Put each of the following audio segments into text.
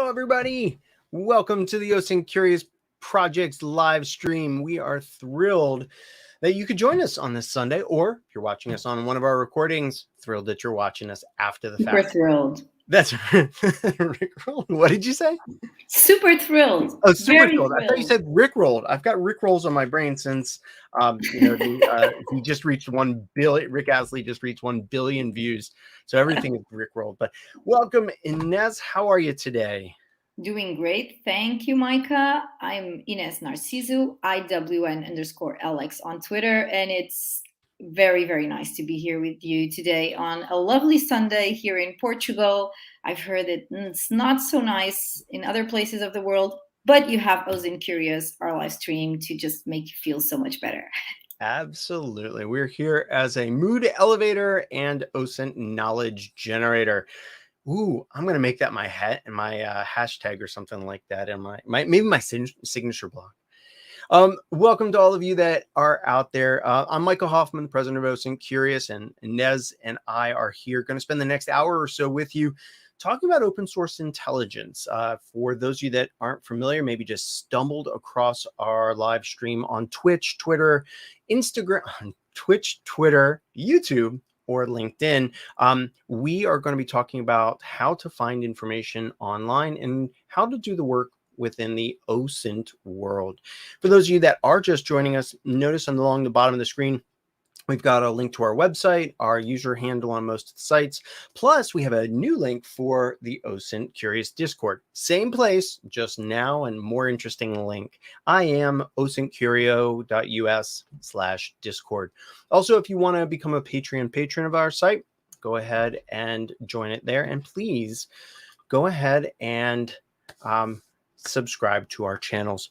Hello, everybody. Welcome to the OSINT Curious Project's live stream. We are thrilled that you could join us on this Sunday, or if you're watching us on one of our recordings, thrilled that you're watching us after the Super fact. thrilled. That's Rickrolled. What did you say? Super thrilled. Oh, super Very thrilled. I thought you said Rickrolled. I've got Rickrolls on my brain since, he just reached 1 billion. Rick Astley just reached 1 billion views. So everything is Rickrolled. But welcome, Ines. How are you today? Doing great. Thank you, Micah. I'm Ines Narciso, IWN_LX on Twitter. And it's very, very nice to be here with you today on a lovely Sunday here in Portugal. I've heard that it's not so nice in other places of the world, but you have OSINT Curious, our live stream, to just make you feel so much better. Absolutely. We're here as a mood elevator and OSINT knowledge generator. Ooh, I'm going to make that my hat and my hashtag or something like that. And maybe my signature block. Welcome to all of you that are out there. I'm Micah Hoffman, the president of OSINT Curious, and Ines and I are here going to spend the next hour or so with you talking about open source intelligence. For those of you that aren't familiar, maybe just stumbled across our live stream on Twitch, Twitter, Instagram, Twitch, Twitter, YouTube, or LinkedIn, we are going to be talking about how to find information online and how to do the work within the OSINT world. For those of you that are just joining us, notice along the bottom of the screen, we've got a link to our website, our user handle on most of the sites. Plus, we have a new link for the OSINT Curious Discord. Same place, just now and more interesting link. I am osintcurio.us/Discord. Also, if you want to become a Patreon patron of our site, go ahead and join it there. And please go ahead and subscribe to our channels.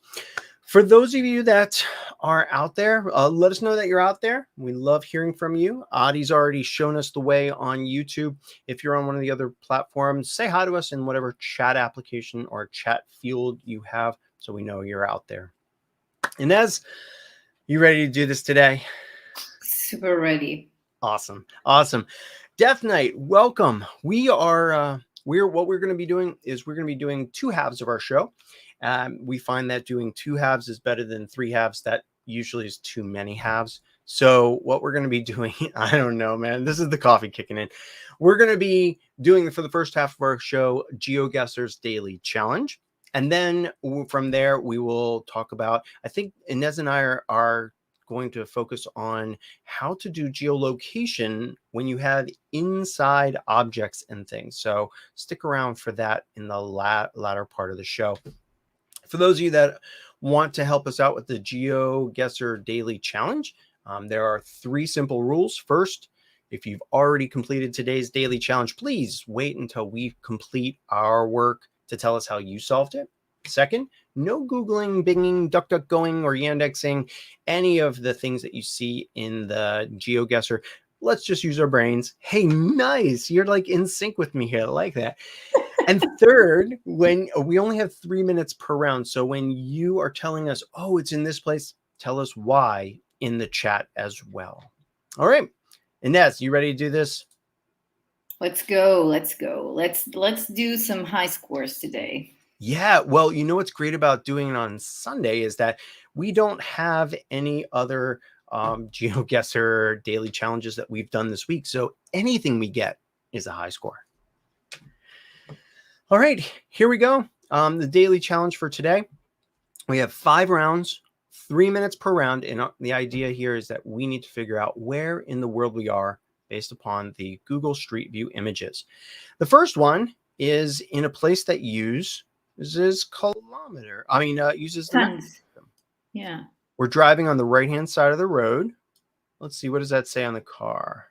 For those of you that are out there, let us know that you're out there. We love hearing from you. Adi's already shown us the way on YouTube. If you're on one of the other platforms, say hi to us in whatever chat application or chat field you have so we know you're out there. Ines, you ready to do this today? Super ready. Awesome. Death Knight, welcome. What we're going to be doing is we're going to be doing two halves of our show. We find that doing two halves is better than three halves. That usually is too many halves. So what we're going to be doing, I don't know, man. This is the coffee kicking in. We're going to be doing for the first half of our show, Geoguessr's Daily Challenge. And then from there, we will talk about, I think Ines and I are going to focus on how to do geolocation when you have inside objects and things. So stick around for that in the latter part of the show. For those of you that want to help us out with the Geoguessr Daily Challenge, there are 3 simple rules. First, if you've already completed today's daily challenge, please wait until we complete our work to tell us how you solved it. Second, no Googling, Binging, DuckDuckGoing, or Yandexing any of the things that you see in the GeoGuessr. Let's just use our brains. Hey, nice. You're like in sync with me here. I like that. And third, when we only have 3 minutes per round. So when you are telling us, oh, it's in this place, tell us why in the chat as well. All right. Ines, you ready to do this? Let's go. Let's do some high scores today. Yeah, well, you know what's great about doing it on Sunday is that we don't have any other GeoGuessr daily challenges that we've done this week. So anything we get is a high score. All right, here we go. The daily challenge for today. We have 5 rounds, 3 minutes per round. And the idea here is that we need to figure out where in the world we are based upon the Google Street View images. The first one is in a place that uses kilometer. Uses tons. Yeah. We're driving on the right-hand side of the road. Let's see, what does that say on the car?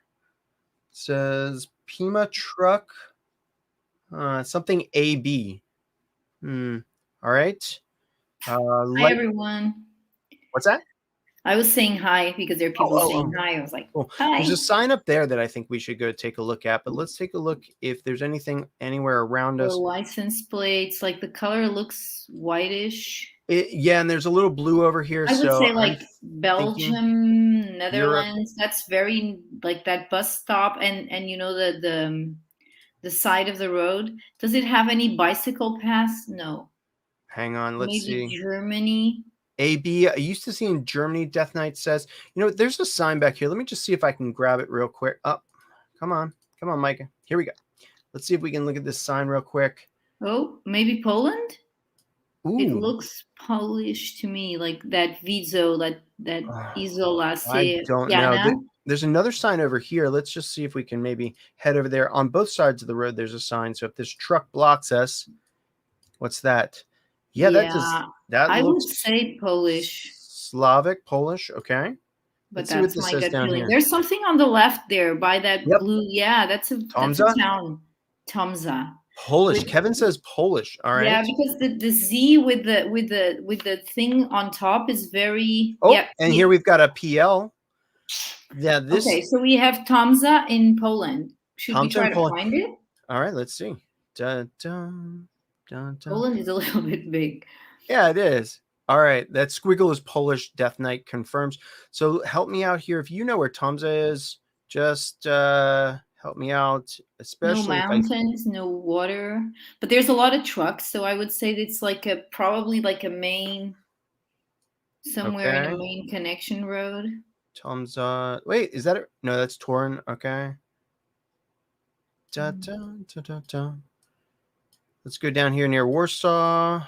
It says Pima truck, something AB. All right. Hi, everyone. What's that? I was saying hi because there are people saying hi. I was like, cool. Hi. There's a sign up there that I think we should go take a look at, but let's take a look if there's anything anywhere around us. The license plates, like the color looks whitish. Yeah, and there's a little blue over here. I would say like Belgium, Netherlands. Europe. That's very like that bus stop, and you know the the side of the road. Does it have any bicycle paths? No. Hang on, let's Maybe see. Germany. AB, I used to see in Germany, Death Knight says, there's a sign back here. Let me just see if I can grab it real quick. Oh, come on, Micah. Here we go. Let's see if we can look at this sign real quick. Oh, maybe Poland? Ooh. It looks Polish to me, like that Widzo, that Izola I don't know. Siana. There's another sign over here. Let's just see if we can maybe head over there. On both sides of the road, there's a sign. So if this truck blocks us, what's that? Yeah, that I would looks say Polish. Slavic, Polish. Okay. But Let's see what that's this my says gut down feeling. here. There's something on the left there by that Yep. blue. Yeah, that's a Tomza? town. Tomza. Polish. But, Kevin says Polish. All right. Yeah, because the Z with the thing on top is very. Oh, yeah. and here we've got a PL. Yeah, this. Okay, so we have Tomza in Poland. Should we try to find it? All right, let's see. Dun, dun, dun, dun. Poland is a little bit big. Yeah, it is. All right, that squiggle is Polish. Death Knight confirms. So help me out here. If you know where Tomza is, just help me out. Especially no mountains, no water, but there's a lot of trucks. So I would say it's like probably like a main, somewhere in a main connection road. Tomza. Wait, is that it? No, that's Torn. Okay. Da, da, da, da, da. Let's go down here near Warsaw,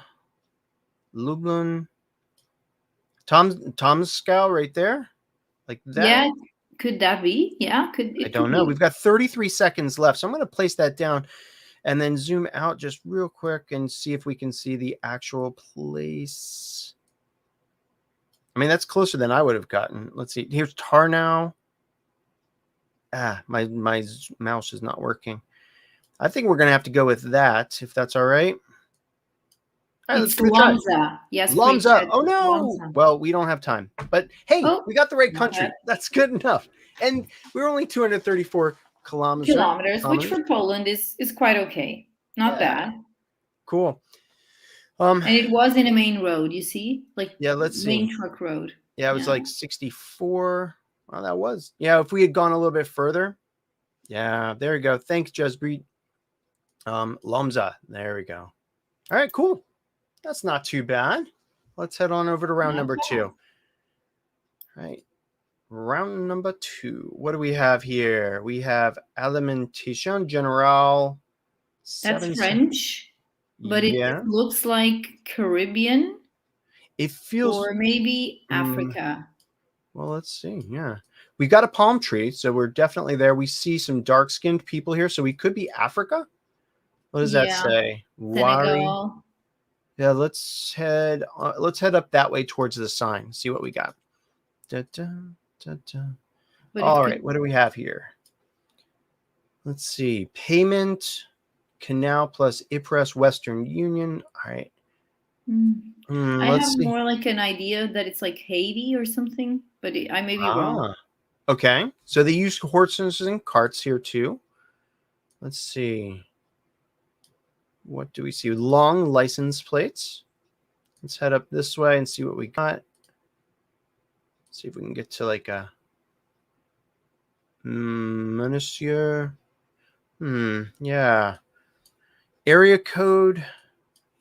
Lublin, Tomskow right there, like that. Yeah, could that be? Yeah, I don't know. We've got 33 seconds left, so I'm going to place that down and then zoom out just real quick and see if we can see the actual place. I mean, that's closer than I would have gotten. Let's see. Here's Tarnow. My mouse is not working. I think we're going to have to go with that, if that's all right. All right, it's Lomza. Yes, Lomza. Oh, no. Lomza. Well, we don't have time. But, hey, we got the right country. Okay. That's good enough. And we're only 234 kilometers, which for Poland is quite okay. Not bad. Cool. And it was in a main road, you see? Like, yeah, let's main see. truck road. Yeah, it was like 64. Well, that was. Yeah, if we had gone a little bit further. Yeah, there we go. Thanks, Jesbreed. Lomza. There we go. All right, cool. That's not too bad. Let's head on over to round number 2. All right. Round number 2. What do we have here? We have Alimentation General. That's French, but it looks like Caribbean. It feels. Or maybe Africa. Well, let's see. Yeah. We got a palm tree, so we're definitely there. We see some dark-skinned people here, so we could be Africa. What does that say? Senegal. Yeah, let's head up that way towards the sign. See what we got. Da, da, da, da. All right, what do we have here? Let's see. Payment, Canal plus IPRES Western Union. All right. I have more like an idea that it's like Haiti or something, but I may be wrong. Okay, so they use horses and carts here too. Let's see. What do we see? Long license plates. Let's head up this way and see what we got. See if we can get to like a Monsieur. Yeah. Area code.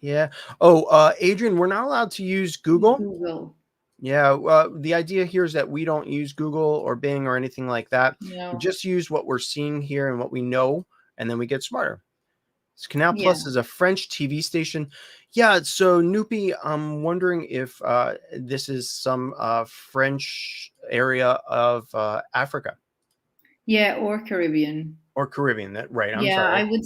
Yeah. Oh, Adrian, we're not allowed to use Google. Yeah. The idea here is that we don't use Google or Bing or anything like that. No. We just use what we're seeing here and what we know, and then we get smarter. Canal Plus is a French TV station. Yeah, so Noopy, I'm wondering if this is some French area of Africa. Yeah, or Caribbean. Or Caribbean, right? I'm sorry. Yeah, I would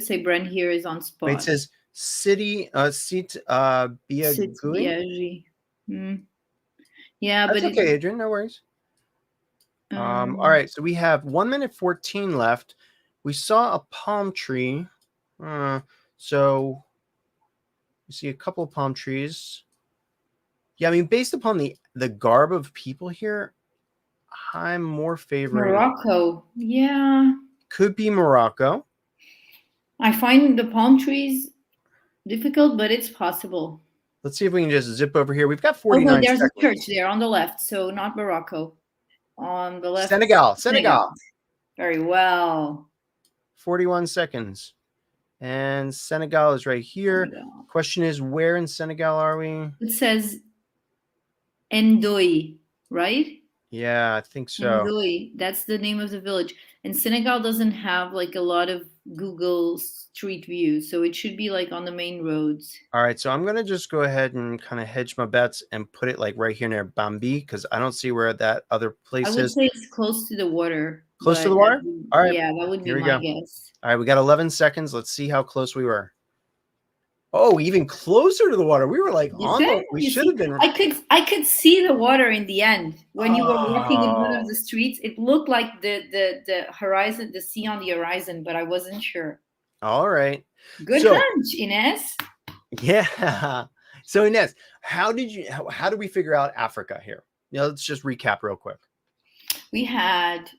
say Bren here is on spot. It says City Site Biagui. Yeah, that's but okay, Adrian. No worries. All right, so we have 1 minute 14 left. We saw a palm tree. So you see a couple of palm trees. Yeah, I mean, based upon the garb of people here, I'm more favoring Morocco. Yeah, could be Morocco. I find the palm trees difficult, but it's possible. Let's see if we can just zip over here. We've got 49 there's seconds. A church there on the left, so not Morocco. On the left, Senegal. Very well. 41 seconds. And Senegal is right here. Senegal. Question is, where in Senegal are we? It says Ndoye, right? Yeah, I think so. Ndoye, that's the name of the village. And Senegal doesn't have like a lot of Google Street View, so it should be like on the main roads. All right, so I'm going to just go ahead and kind of hedge my bets and put it like right here near Bambi because I don't see where that other place I would is. say it's close to the water. Close to but the water? All right. Yeah, that would be Here we my go. guess. All right, we got 11 seconds. Let's see how close we were. Oh, even closer to the water. We were like we should have been. I could see the water in the end when you were walking in one of the streets. It looked like the horizon, the sea on the horizon, but I wasn't sure. All right. Good hunch, Ines. Yeah. So Ines, how did we figure out Africa here? Let's just recap real quick. We had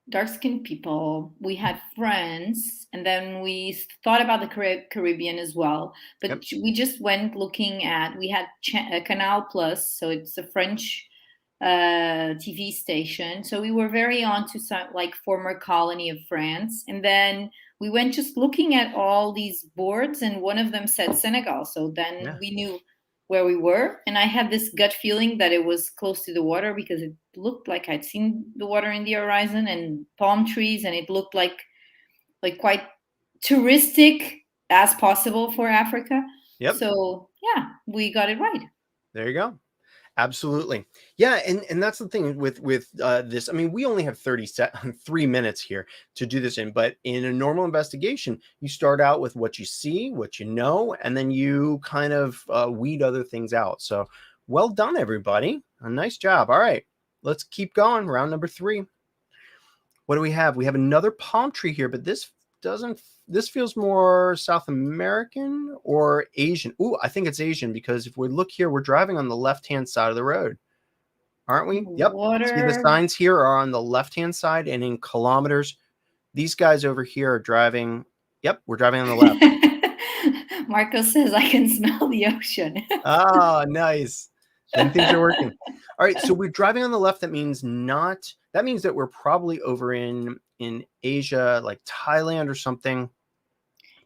dark-skinned people, we had friends, and then we thought about the Caribbean as well. But we just went looking at, we had Canal Plus, so it's a French TV station. So we were very on to some like former colony of France. And then we went just looking at all these boards, and one of them said Senegal. So then we knew where we were, and I had this gut feeling that it was close to the water because it looked like I'd seen the water in the horizon and palm trees, and it looked like quite touristic as possible for Africa. Yep. So yeah, we got it right. There you go. Absolutely. Yeah, and that's the thing with this. I mean, we only have 3 minutes here to do this in, but in a normal investigation, you start out with what you see, what you know, and then you kind of weed other things out. So well done, everybody. A nice job. All right, let's keep going. Round number 3. What do we have? We have another palm tree here, but this feels more South American or Asian. Ooh, I think it's Asian because if we look here, we're driving on the left-hand side of the road, aren't we? Yep. Water. See, the signs here are on the left-hand side and in kilometers. These guys over here are driving. Yep, we're driving on the left. Marco says I can smell the ocean. Oh, nice. Then things are working. All right, so we're driving on the left. That means that we're probably over in Asia, like Thailand or something.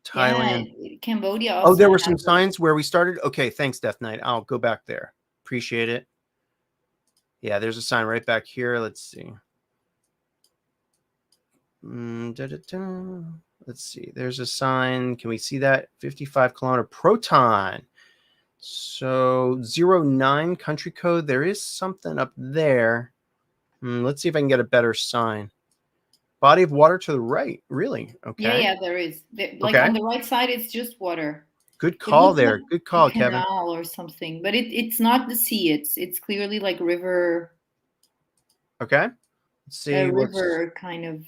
Thailand. Yeah, Cambodia. Oh, there were some signs where we started. Okay, thanks, Death Knight. I'll go back there. Appreciate it. Yeah, there's a sign right back here. Let's see. Let's see. There's a sign. Can we see that? 55-kilometer proton. So 09 country code. There is something up there. Let's see if I can get a better sign. Body of water to the right. Really? Okay. Yeah, there is. On the right side, it's just water. Good call there. Like good call, Kevin. Canal or something, but it's not the sea. It's clearly like river. Okay. Let's see. A river kind of.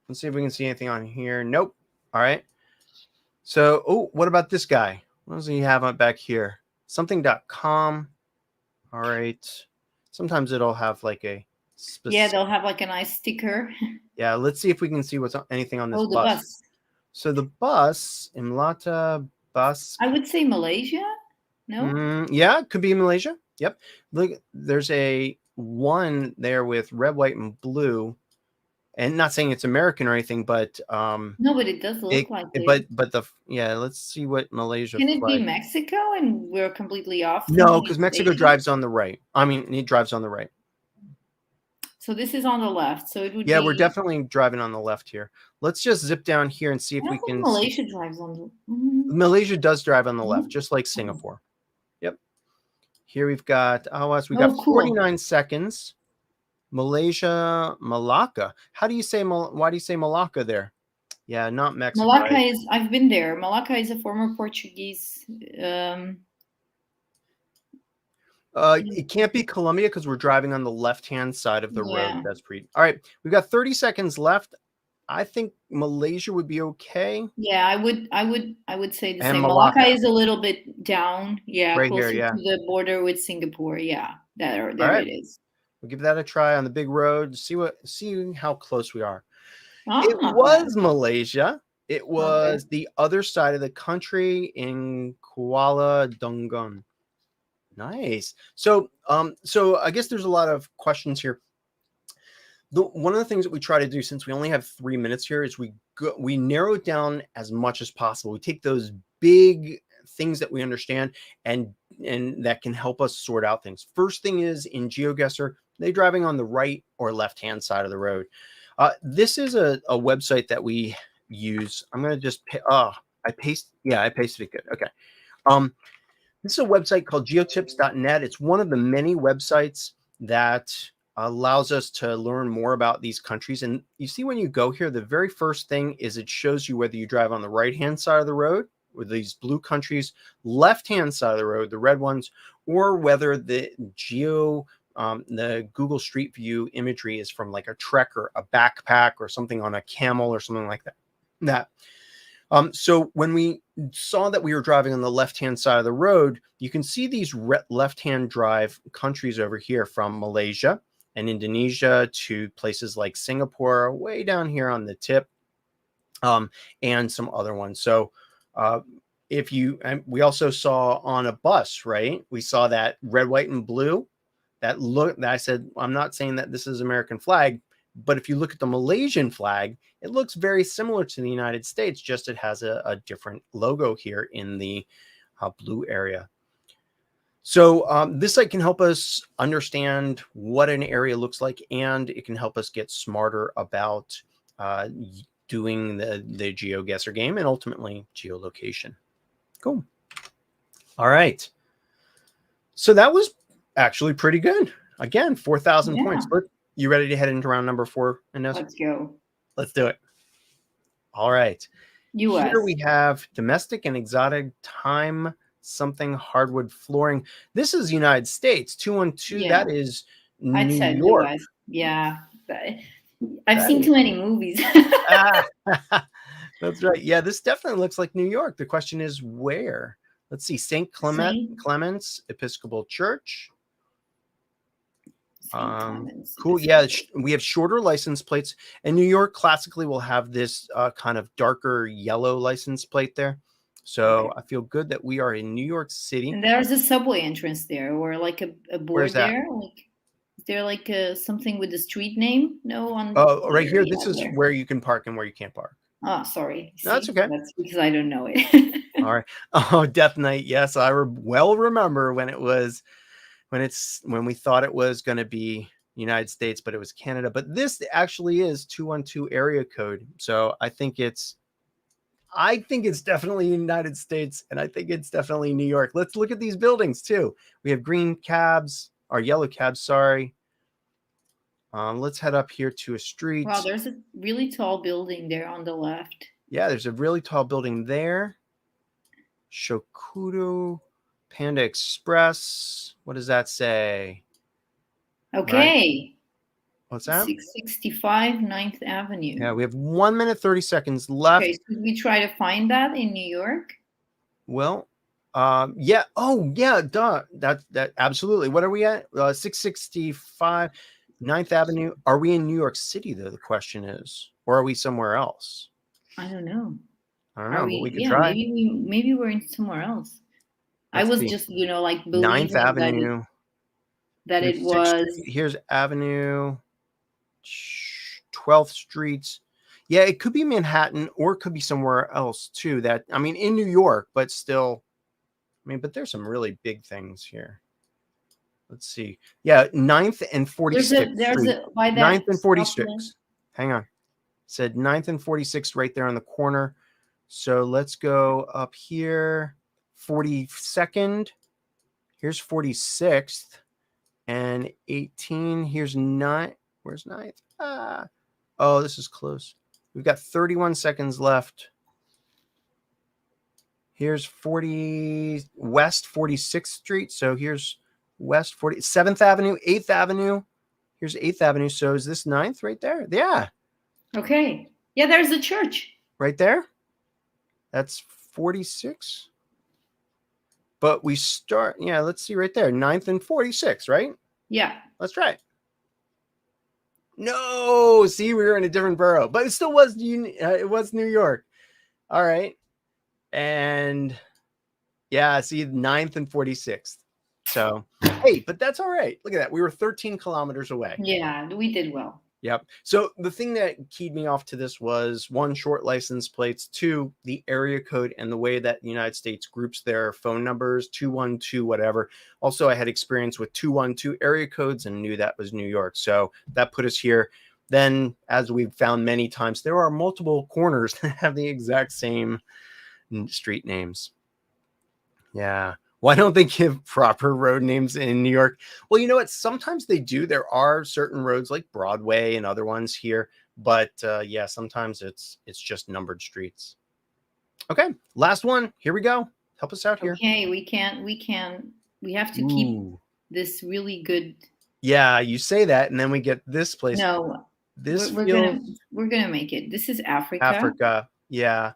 Let's see if we can see anything on here. Nope. All right. So, what about this guy? What does he have on back here? Something.com. All right. Sometimes it'll have like a specific... Yeah, they'll have like a nice sticker. Yeah, let's see if we can see what's anything on this the bus. So the bus, Imlata bus. I would say Malaysia. No? Yeah, it could be Malaysia. Yep. Look, there's a one there with red, white, and blue. And not saying it's American or anything, but no, but it does look like it. But let's see what Malaysia. Can it be Mexico and we're completely off? No, because Mexico drives on the right. I mean, it drives on the right. So this is on the left. So it would be... we're definitely driving on the left here. Let's just zip down here and see if we can. Malaysia drives on the. Malaysia does drive on the left, just like Singapore. Yep. Here we've got we got 49 seconds. Malaysia, Malacca. Why do you say Malacca there? Yeah, not Mexico. Malacca is. I've been there. Malacca is a former Portuguese. It can't be Colombia because we're driving on the left-hand side of the road. That's pretty. All right, we've got 30 seconds left. I think Malaysia would be okay. Yeah, I would say the same. Malacca is a little bit down. Yeah, right closer here, to the border with Singapore. Yeah, there right. It is. We'll give that a try on the big road. See how close we are. It was Malaysia. It was the other side of the country in Kuala Dungun. Nice. So I guess there's a lot of questions here. one of the things that we try to do, since we only have 3 minutes here, is we narrow it down as much as possible. We take those big things that we understand and that can help us sort out things. First thing is, in Geoguessr, they're driving on the right or left hand side of the road. This is a website that we use. I'm going to just I pasted it good. Okay. This is a website called geotips.net. It's one of the many websites that allows us to learn more about these countries. And you see, when you go here, the very first thing is it shows you whether you drive on the right-hand side of the road with these blue countries, left-hand side of the road, the red ones, or whether the Google Street View imagery is from like a trek or a backpack or something on a camel or something like that. So when we saw that we were driving on the left-hand side of the road, you can see these left-hand drive countries over here, from Malaysia and Indonesia to places like Singapore, way down here on the tip, and some other ones. So we also saw on a bus, right? We saw that red, white, and blue. That I said, I'm not saying that this is American flag, but if you look at the Malaysian flag, it looks very similar to the United States, just it has a different logo here in the blue area. So this site can help us understand what an area looks like, and it can help us get smarter about doing the GeoGuessr game and ultimately geolocation. Cool. All right. So that was actually pretty good. Again, 4,000 points. You ready to head into round number 4, Ines? Let's go. Let's do it. All right. US. Here we have domestic and exotic time something hardwood flooring. This is United States. 212. Yeah. That is I'd New say York. US. Yeah. I've seen too many movies. That's right. Yeah, this definitely looks like New York. The question is where? Let's see. St. Clements Episcopal Church. Cool. Yeah, we have shorter license plates, and New York classically will have this kind of darker yellow license plate there. So okay. I feel good that we are in New York City. And there's a subway entrance there, or like a board there. Like, is there like something with the street name? No, on. Oh, right here. This is where you can park and where you can't park. Oh, sorry. No, that's okay. That's because I don't know it. All right. Oh, Death Night. Yes, I well remember when we thought it was going to be United States, but it was Canada. But this actually is 212 area code. So I think it's definitely United States, and I think it's definitely New York. Let's look at these buildings too. We have green cabs, or yellow cabs, sorry. Let's head up here to a street. Wow, there's a really tall building there on the left. Yeah, there's a really tall building there. Shokudo Panda Express. What does that say? Okay. Right. What's that? 665 9th Avenue. Yeah, we have 1 minute 30 seconds left. Okay, should we try to find that in New York? Well, yeah. Oh, yeah. Duh. That absolutely. What are we at? 665 9th Avenue. Are we in New York City, though? The question is, or are we somewhere else? I don't know. I don't know. But we could try. Maybe we're in somewhere else. I was just, like believing 9th Avenue. That it was. Here's Avenue, 12th Street. Yeah, it could be Manhattan, or it could be somewhere else too. In New York, but still. But there's some really big things here. Let's see. Yeah, 9th and 46th. There's a by that 9th and 46th. Hang on. It said 9th and 46th right there on the corner. So let's go up here. 42nd. Here's 46th. And 18. Here's 9. Where's 9th? Oh, this is close. We've got 31 seconds left. Here's West 46th Street. So here's West 7th Avenue, 8th Avenue. Here's 8th Avenue. So is this 9th right there? Yeah. Okay. Yeah, there's a church. Right there? That's 46. But we start, let's see right there. 9th and 46, right? Yeah. Let's try it. No, see, we were in a different borough, but it still was, it was New York. All right. And yeah, see, 9th and 46th. So, hey, but that's all right. Look at that. We were 13 kilometers away. Yeah, we did well. Yep. So the thing that keyed me off to this was one, short license plates, two, the area code and the way that the United States groups their phone numbers, 212, whatever. Also, I had experience with 212 area codes and knew that was New York. So that put us here. Then, as we've found many times, there are multiple corners that have the exact same street names. Yeah. Why don't they give proper road names in New York? Well, you know what? Sometimes they do. There are certain roads like Broadway and other ones here, but yeah, sometimes it's just numbered streets. Okay, last one. Here we go. Help us out here. Okay, we have to keep Ooh. this really good. Yeah, you say that, and then we get this place. No, This we're gonna make it. This is Africa. Africa. Yeah.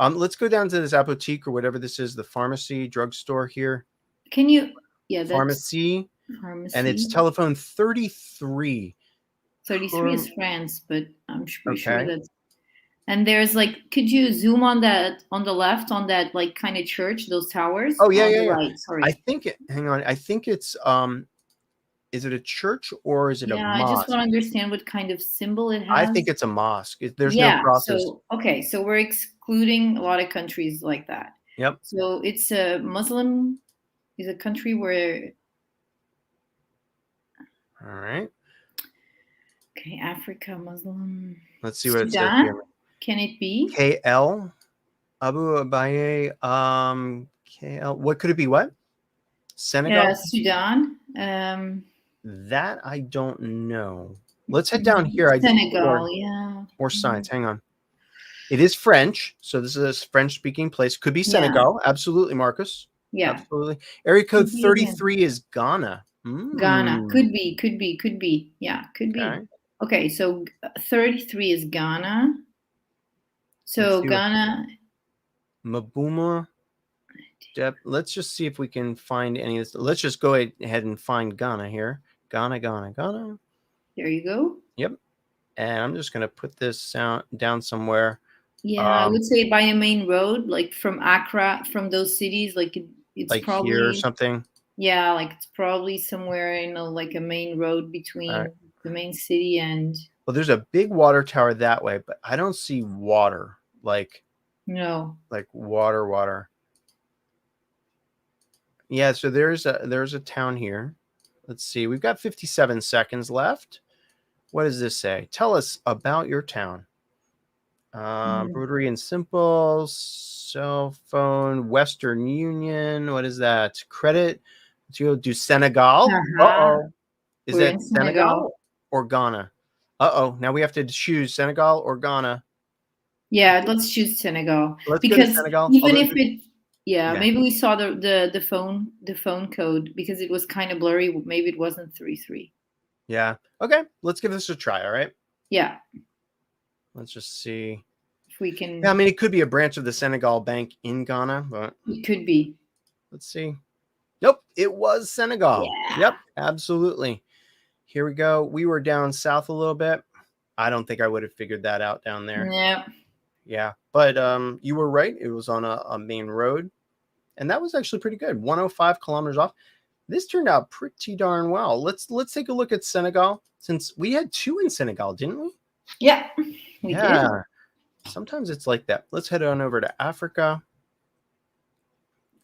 Let's go down to this apotheke or whatever this is, the pharmacy, drugstore here. Can you? Yeah, that's Pharmacy. pharmacy. And it's telephone 33. 33 is France, but I'm pretty Okay. sure that's. And there's like, could you zoom on that on the left on that like kind of church, those towers? Oh yeah, on yeah, the yeah. right, sorry. I think hang on. I think it's is it a church or is it a Yeah, I mosque? just want to understand what kind of symbol it has. I think it's a mosque. There's no crosses. So okay, so we're excluding a lot of countries like that. Yep. So it's a Muslim is a country where. All right. Okay, Africa, Muslim. Let's see what it says Sudan? here. Can it be? KL Abu Abaye KL. What could it be? What? Senegal? Yeah, Sudan. That I don't know. Let's head down here. Senegal, yeah. More signs. Hang on. It is French, so this is a French-speaking place. Could be Senegal. Yeah. Absolutely, Marcus. Yeah. Absolutely. Area code 33 is Ghana. Ghana. Could be. Yeah, could be. Okay, so 33 is Ghana. So Ghana. Mabuma. Let's just see if we can find any of this. Let's just go ahead and find Ghana here. Ghana. There you go. Yep. And I'm just going to put this down somewhere. Yeah, I would say by a main road, like from Accra, from those cities, like it's like probably here or something. Yeah, like it's probably somewhere like a main road between the main city and. Well, there's a big water tower that way, but I don't see water. No. Like water. Yeah, so there's a town here. Let's see. We've got 57 seconds left. What does this say? Tell us about your town. Broderie and Simple, cell phone, Western Union. What is that? Credit. Do Senegal. Uh-oh. Is that Senegal or Ghana? Uh-oh. Now we have to choose Senegal or Ghana. Yeah, let's choose Senegal. Let's go to Senegal. Even if it maybe we saw the phone code because it was kind of blurry. Maybe it wasn't 33. Yeah. Okay. Let's give this a try. All right. Yeah. Let's just see if we can. Yeah, I mean, it could be a branch of the Senegal Bank in Ghana, but it could be. Let's see. Nope, it was Senegal. Yeah. Yep, absolutely. Here we go. We were down south a little bit. I don't think I would have figured that out down there. Yeah. Yeah, but you were right. It was on a main road, and that was actually pretty good. 105 kilometers off. This turned out pretty darn well. Let's take a look at Senegal, since we had 2 in Senegal, didn't we? Yeah, we did. Sometimes it's like that. Let's head on over to Africa.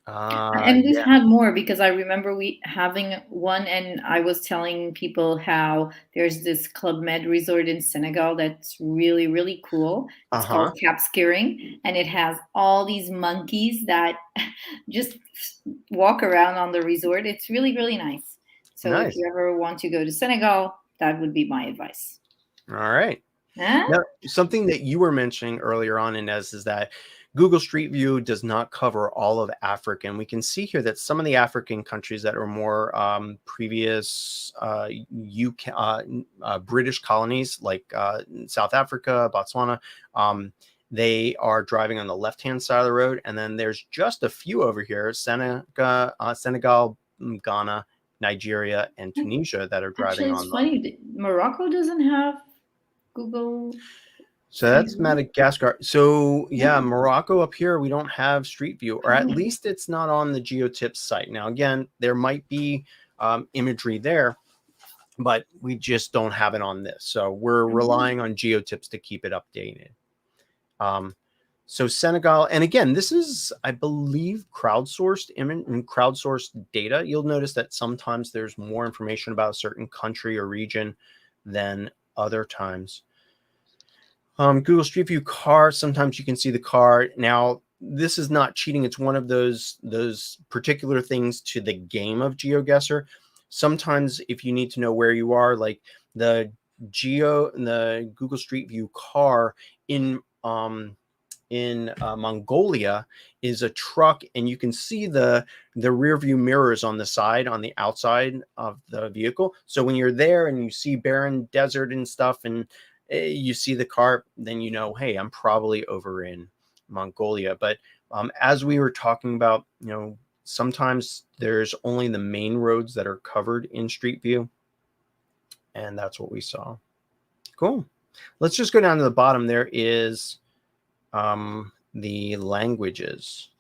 And we've had more because I remember we having one, and I was telling people how there's this Club Med resort in Senegal that's really, really cool. It's called Cap Skiing, and it has all these monkeys that just walk around on the resort. It's really, really nice. So if you ever want to go to Senegal, that would be my advice. All right. Now, something that you were mentioning earlier on, Ines, is that Google Street View does not cover all of Africa. And we can see here that some of the African countries that are more previous British colonies, like South Africa, Botswana, they are driving on the left-hand side of the road. And then there's just a few over here, Senegal, Ghana, Nigeria, and Tunisia that are driving on. It's funny. Morocco doesn't have Google. So that's Madagascar. So yeah, Morocco up here, we don't have Street View, or at least it's not on the GeoTips site. Now, again, there might be imagery there. but we just don't have it on this. So we're relying on GeoTips to keep it updated. So Senegal, and again, this is, I believe, crowdsourced image and crowdsourced data. You'll notice that sometimes there's more information about a certain country or region than other times. Google Street View car, sometimes you can see the car. Now, this is not cheating. It's one of those particular things to the game of GeoGuessr. Sometimes if you need to know where you are, like the Google Street View car in Mongolia is a truck, and you can see the rear view mirrors on the side, on the outside of the vehicle. So when you're there and you see barren desert and stuff, and you see the car, then you know, hey, I'm probably over in Mongolia. But as we were talking about, sometimes there's only the main roads that are covered in Street View, and that's what we saw. Cool. Let's just go down to the bottom. There is the languages.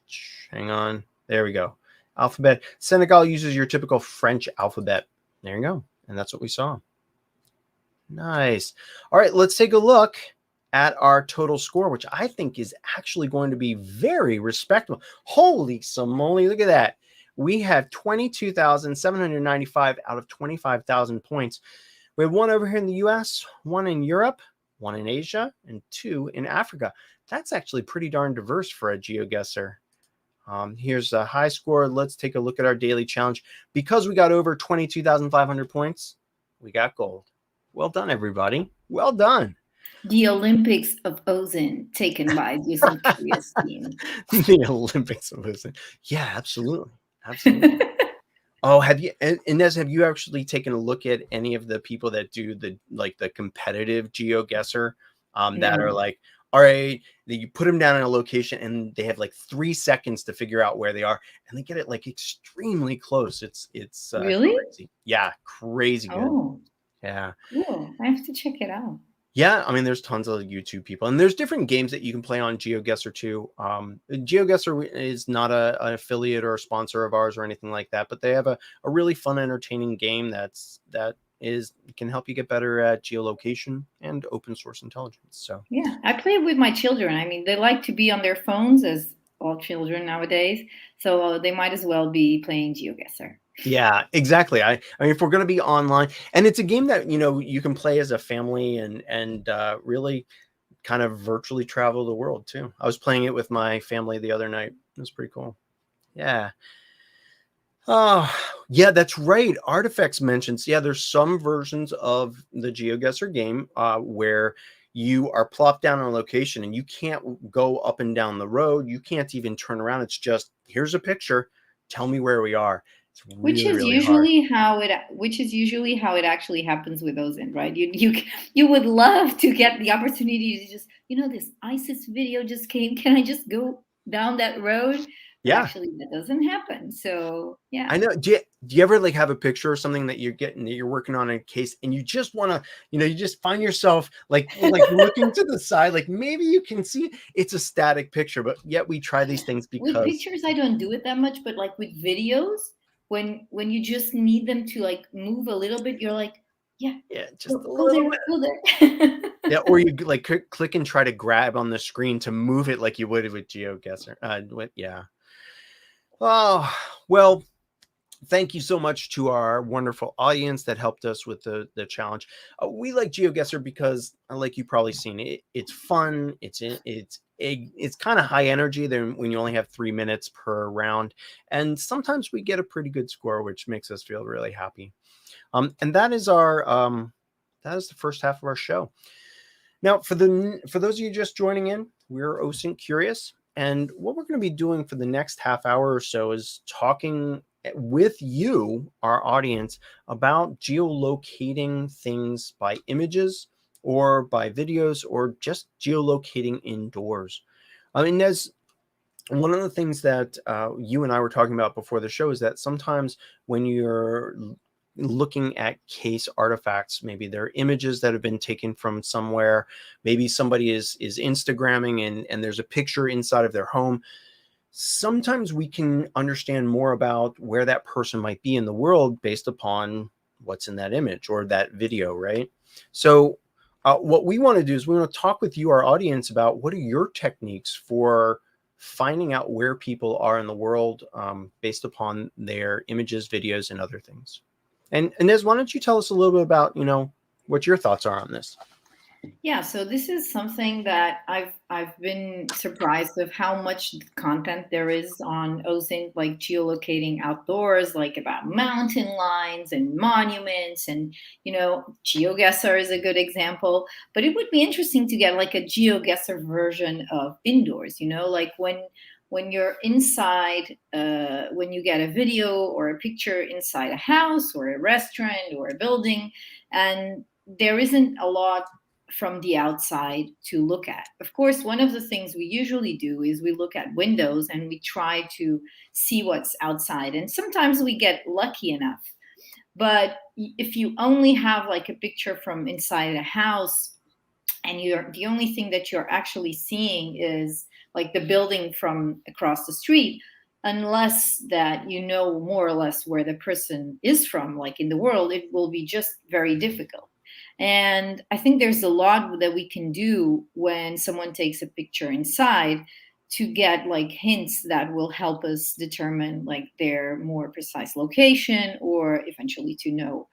Hang on. There we go. Alphabet. Senegal uses your typical French alphabet. There you go. And that's what we saw. Nice. All right, let's take a look at our total score, which I think is actually going to be very respectable. Holy smoly, look at that. We have 22,795 out of 25,000 points. We have one over here in the US, one in Europe, one in Asia, and two in Africa. That's actually pretty darn diverse for a GeoGuessr. Here's a high score. Let's take a look at our daily challenge. Because we got over 22,500 points, we got gold. Well done, everybody. Well done. The Olympics of OSINT taken by the OSINT Curious team. The Olympics of OSINT. Yeah, absolutely. Absolutely. Oh, Ines, have you actually taken a look at any of the people that do the competitive GeoGuessr that are like, all right, you put them down in a location and they have like 3 seconds to figure out where they are, and they get it like extremely close. It's really crazy. Yeah, crazy good. Oh, yeah. Cool. I have to check it out. Yeah, I mean, there's tons of YouTube people, and there's different games that you can play on GeoGuessr too. GeoGuessr is not an affiliate or a sponsor of ours or anything like that, but they have a really fun, entertaining game that can help you get better at geolocation and open source intelligence. So yeah, I play with my children. I mean, they like to be on their phones, as all children nowadays, so they might as well be playing GeoGuessr. Yeah, exactly. I mean, if we're going to be online, and it's a game that you can play as a family and really kind of virtually travel the world too. I was playing it with my family the other night. It was pretty cool. Yeah. Oh, yeah, that's right. Artifacts mentions. Yeah, there's some versions of the GeoGuessr game where you are plopped down on a location and you can't go up and down the road. You can't even turn around. It's just, here's a picture. Tell me where we are. It's really, which is usually how it actually happens with OSINT, right? You would love to get the opportunity to just, this ISIS video just came. Can I just go down that road? But yeah, actually that doesn't happen. So yeah, I know. Do you ever like have a picture or something that you're working on a case, and you just want to, you just find yourself like looking to the side, like maybe you can see it's a static picture, but yet we try these things because with pictures I don't do it that much, but like with videos, when you just need them to like move a little bit, you're like, yeah, just go there. Yeah, or you like click and try to grab on the screen to move it like you would with GeoGuessr. Yeah. Oh, well, thank you so much to our wonderful audience that helped us with the challenge. We like GeoGuessr because, like you've probably seen, it's fun. It's kind of high energy there when you only have 3 minutes per round, and sometimes we get a pretty good score, which makes us feel really happy. And that is the first half of our show. Now, for those of you just joining in, we're OSINT Curious, and what we're going to be doing for the next half hour or so is talking with you, our audience, about geolocating things by images or by videos or just geolocating indoors. I mean, there's one of the things that you and I were talking about before the show is that sometimes when you're looking at case artifacts, maybe they're images that have been taken from somewhere, maybe somebody is Instagramming and there's a picture inside of their home. Sometimes we can understand more about where that person might be in the world based upon what's in that image or that video, right? So what we want to do is we want to talk with you, our audience, about what are your techniques for finding out where people are in the world based upon their images, videos, and other things. And Ines, why don't you tell us a little bit about, what your thoughts are on this? Yeah, so this is something that I've been surprised of how much content there is on OSINT, like geolocating outdoors, like about mountain lines and monuments, and Geoguessr is a good example. But it would be interesting to get like a Geoguessr version of indoors. Like when you're inside, when you get a video or a picture inside a house or a restaurant or a building, and there isn't a lot from the outside to look at. Of course, one of the things we usually do is we look at windows and we try to see what's outside. And sometimes we get lucky enough. But if you only have like a picture from inside a house and the only thing that you're actually seeing is like the building from across the street, unless that you know more or less where the person is from, like in the world, it will be just very difficult. And I think there's a lot that we can do when someone takes a picture inside to get like hints that will help us determine like their more precise location or eventually to know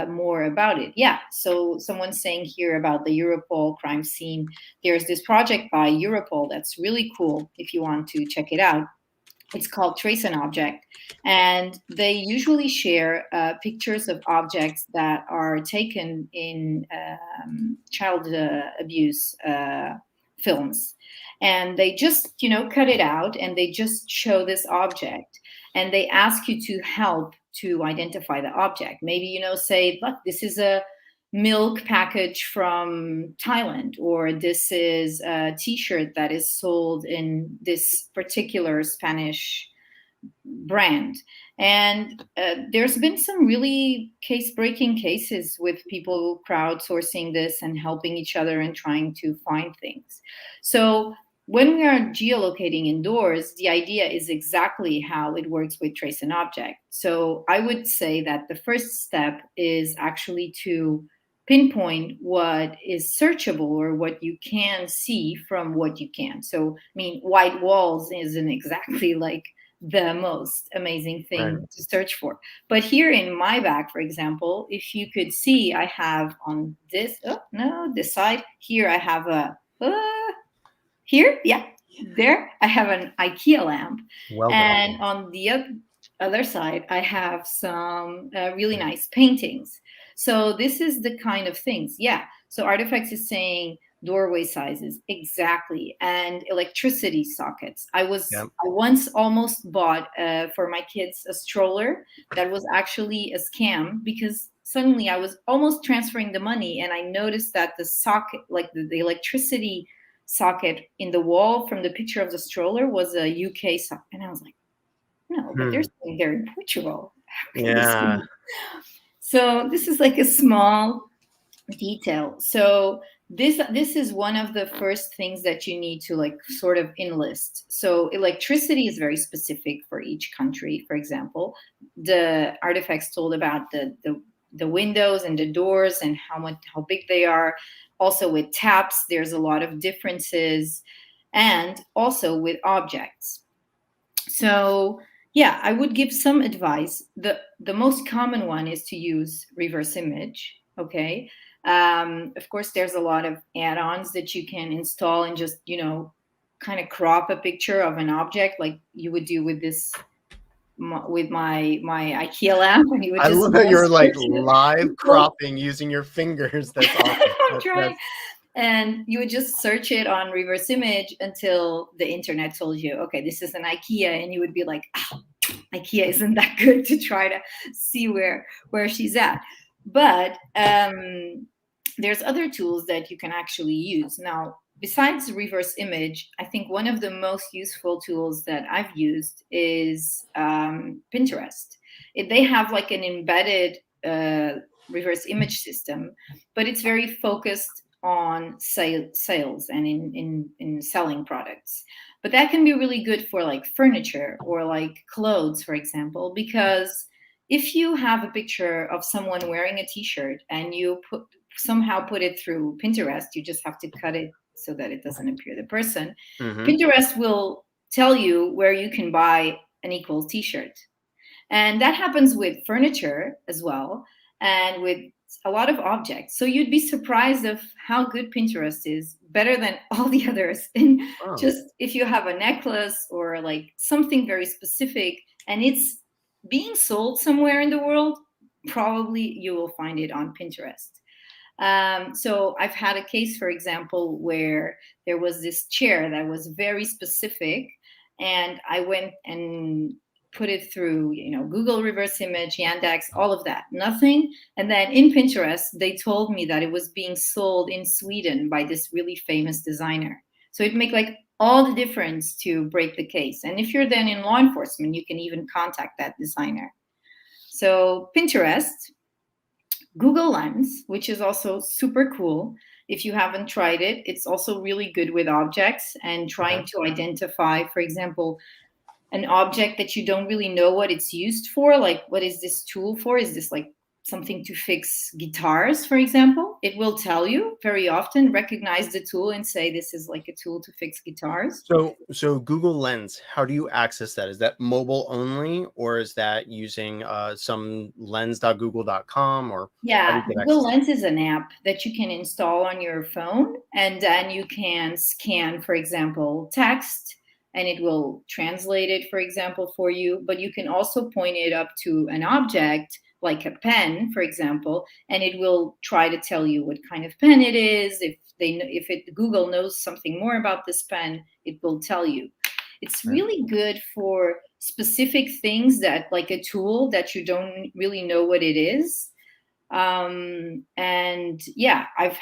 more about it. Yeah. So someone's saying here about the Europol crime scene. There's this project by Europol that's really cool if you want to check it out. It's called Trace an Object, and they usually share pictures of objects that are taken in child abuse films, and they just cut it out and they just show this object, and they ask you to help to identify the object. Maybe say, look, this is a milk package from Thailand, or this is a t-shirt that is sold in this particular Spanish brand. And there's been some really case-breaking cases with people crowdsourcing this and helping each other and trying to find things. So when we are geolocating indoors, the idea is exactly how it works with Trace an Object. So I would say that the first step is actually to pinpoint what is searchable or what you can see from what you can. So, I mean, white walls isn't exactly like the most amazing thing Right. to search for. But here in my bag, for example, if you could see, I have on this, this side, here I have here, yeah, there, I have an IKEA lamp. Well done. And on the other side, I have some really nice paintings. So this is the kind of things. Yeah. So Artifacts is saying doorway sizes, exactly, and electricity sockets. I once almost bought for my kids a stroller that was actually a scam, because suddenly I was almost transferring the money and I noticed that the socket, like the electricity socket in the wall from the picture of the stroller, was a UK socket, and I was like, no, but they're saying they're in Portugal. Yeah. So this is like a small detail. So this is one of the first things that you need to like sort of enlist. So electricity is very specific for each country. For example, the Artifacts told about the windows and the doors and how big they are. Also with taps, there's a lot of differences, and also with objects. So yeah, I would give some advice. The most common one is to use reverse image. Okay. Of course, there's a lot of add-ons that you can install and just, kind of crop a picture of an object like you would do with this, with my IKEA lamp. And you would I just love that you're like live cropping using your fingers. That's awesome. I'm trying. And you would just search it on reverse image until the internet told you, okay, this is an IKEA. And you would be like, oh, IKEA isn't that good to try to see where she's at. But there's other tools that you can actually use. Now, besides reverse image, I think one of the most useful tools that I've used is Pinterest. They have like an embedded reverse image system, but it's very focused on sales and in selling products. But that can be really good for like furniture or like clothes, for example, because if you have a picture of someone wearing a t-shirt and you somehow put it through Pinterest, you just have to cut it so that it doesn't appear the person. Pinterest will tell you where you can buy an equal t-shirt. And that happens with furniture as well, and with a lot of objects. So you'd be surprised of how good Pinterest is, better than all the others. And just if you have a necklace or like something very specific and it's being sold somewhere in the world, probably you will find it on Pinterest. So I've had a case, for example, where there was this chair that was very specific, and I went and put it through, Google reverse image, Yandex, all of that, nothing. And then in Pinterest, they told me that it was being sold in Sweden by this really famous designer. So it made like all the difference to break the case. And if you're then in law enforcement, you can even contact that designer. So Pinterest, Google Lens, which is also super cool. If you haven't tried it, it's also really good with objects and trying to identify, for example, an object that you don't really know what it's used for. Like, what is this tool for? Is this like something to fix guitars, for example? It will tell you very often, recognize the tool and say, this is like a tool to fix guitars. So Google Lens, how do you access that? Is that mobile only, or is that using some lens.google.com? Or yeah, Google Lens is an app that you can install on your phone, and then you can scan, for example, text, and it will translate it, for example, for you. But you can also point it up to an object, like a pen, for example, and it will try to tell you what kind of pen it is. If Google knows something more about this pen, it will tell you. It's really good for specific things, that like a tool that you don't really know what it is. And yeah, I've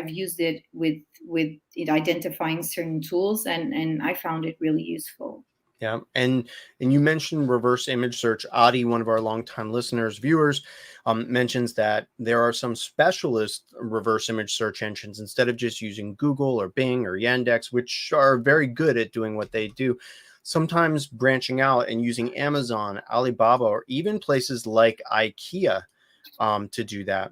used it with it identifying certain tools, and I found it really useful. Yeah. And you mentioned reverse image search. Adi, one of our longtime listeners, viewers, mentions that there are some specialist reverse image search engines, instead of just using Google or Bing or Yandex, which are very good at doing what they do. Sometimes branching out and using Amazon, Alibaba, or even places like IKEA to do that.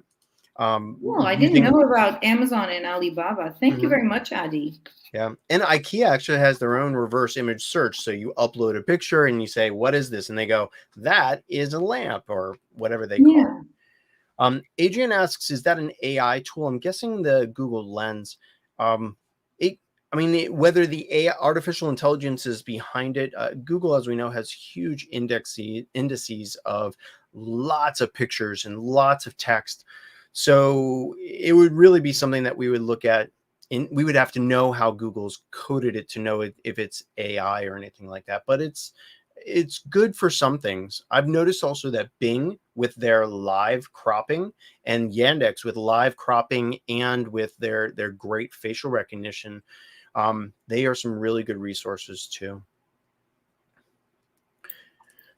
I didn't know about Amazon and Alibaba. Thank you very much, Adi. Yeah. And IKEA actually has their own reverse image search. So you upload a picture and you say, what is this? And they go, that is a lamp, or whatever they call it. Adrian asks, is that an AI tool? I'm guessing the Google Lens. Whether the AI, artificial intelligence, is behind it, Google, as we know, has huge indices of lots of pictures and lots of text. So it would really be something that we would look at. We would have to know how Google's coded it to know if it's AI or anything like that. But it's good for some things. I've noticed also that Bing, with their live cropping, and Yandex with live cropping and with their great facial recognition, they are some really good resources too.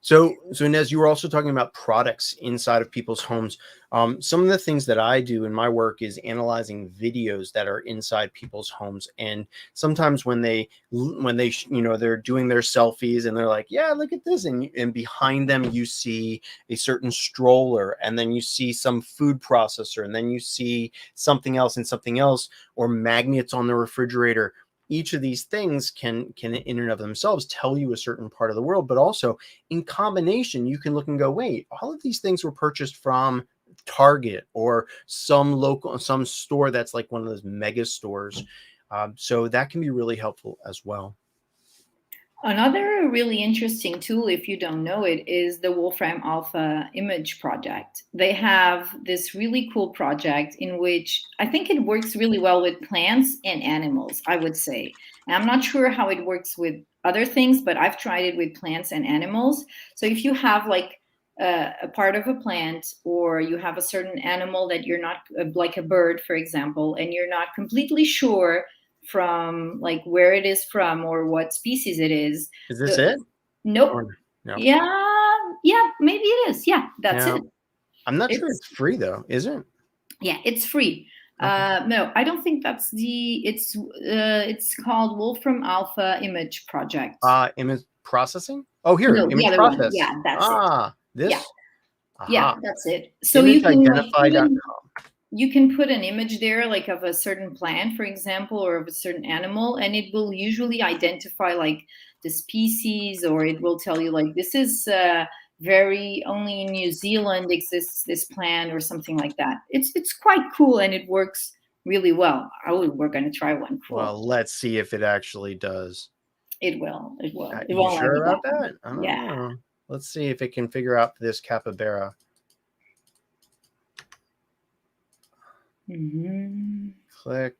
So Ines, you were also talking about products inside of people's homes. Some of the things that I do in my work is analyzing videos that are inside people's homes. And sometimes when they're doing their selfies and they're like, yeah, look at this. And behind them, you see a certain stroller, and then you see some food processor, and then you see something else and something else, or magnets on the refrigerator. Each of these things can in and of themselves tell you a certain part of the world, but also in combination, you can look and go, wait, all of these things were purchased from Target or some store that's like one of those mega stores. So that can be really helpful as well. Another really interesting tool, if you don't know it, is the Wolfram Alpha Image Project. They have this really cool project in which I think it works really well with plants and animals, I would say. And I'm not sure how it works with other things, but I've tried it with plants and animals. So if you have like a part of a plant, or you have a certain animal that you're not, like a bird, for example, and you're not completely sure from like where it is from or what species it is. Is this it? Nope. No. Yeah, maybe it is. Yeah, that's it. I'm not sure it's free though, is it? Yeah, it's free. Okay. No, I don't think that's it's called Wolfram Alpha Image Project. Image processing? Oh, here, image process. Yeah, that's it. Yeah, This? yeah, Aha. that's it. So you can like Imageidentify.com. even you can put an image there, like of a certain plant, for example, or of a certain animal, and it will usually identify like the species, or it will tell you like this is very only in New Zealand exists this plant or something like that. It's quite cool and it works really well. Oh, we're going to try one. Cool. Well, let's see if it actually does. It will. It will. It You won't let sure me about down. that? I don't Yeah. know. Let's see if it can figure out this capybara. Mm-hmm. Click.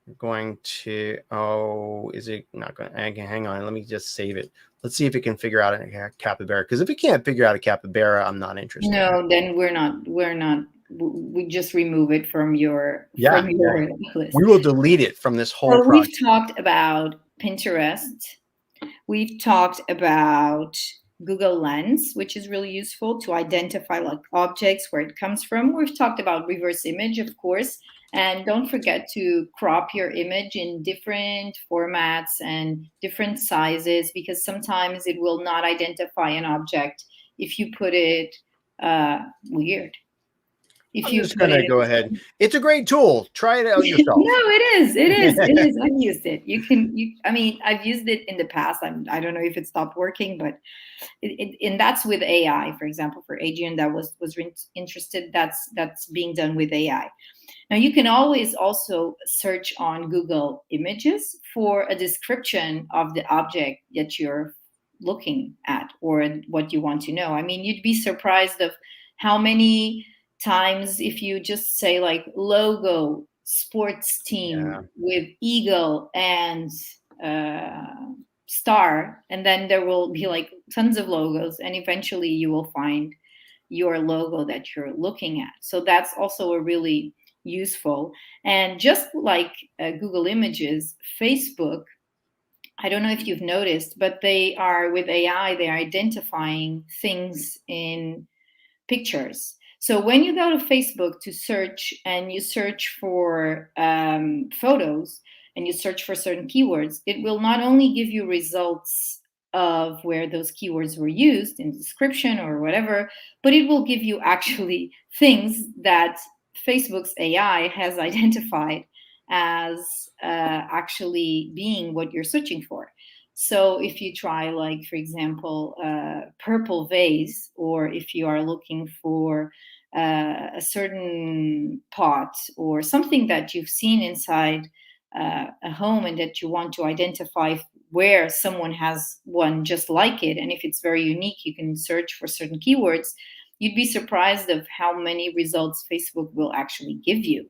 I'm going to, oh, is it not going to, hang on, let me just save it. Let's see if it can figure out a capybara. Because if it can't figure out a capybara, I'm not interested. No, then we're not, we just remove it from your, list. We will delete it from this whole So project. we've talked about Pinterest. We've talked about Google Lens, which is really useful to identify like objects, where it comes from. We've talked about reverse image, of course. And don't forget to crop your image in different formats and different sizes, because sometimes it will not identify an object if you put it weird. If I'm you just put going to it go ahead. It's a great tool. Try it out yourself. No, it is. It is. It is. I've used it. I mean, I've used it in the past. I don't know if it stopped working, but and that's with AI, for example, for Adrian that was interested. That's being done with AI. Now you can always also search on Google Images for a description of the object that you're looking at or what you want to know. I mean, you'd be surprised of how many times if you just say like logo sports team with eagle and star, and then there will be like tons of logos, and eventually you will find your logo that you're looking at. So that's also a really useful. And just like Google Images, Facebook, I don't know if you've noticed, but they are with AI, they're identifying things in pictures. So when you go to Facebook to search and you search for photos and you search for certain keywords, it will not only give you results of where those keywords were used in the description or whatever, but it will give you actually things that Facebook's AI has identified as actually being what you're searching for. So if you try, like, for example, purple vase, or if you are looking for a certain pot or something that you've seen inside a home and that you want to identify where someone has one just like it, and if it's very unique, you can search for certain keywords, you'd be surprised of how many results Facebook will actually give you.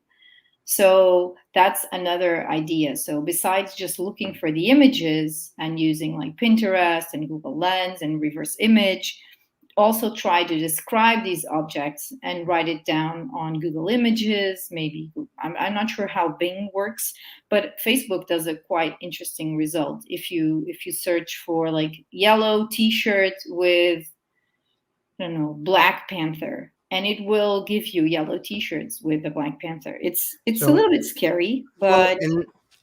So that's another idea. So besides just looking for the images and using like Pinterest and Google Lens and reverse image, also try to describe these objects and write it down on Google Images. Maybe I'm not sure how Bing works, but Facebook does a quite interesting result. If you search for like yellow T-shirt with, I don't know, Black Panther, and it will give you yellow T-shirts with the Black Panther. It's a little bit scary, but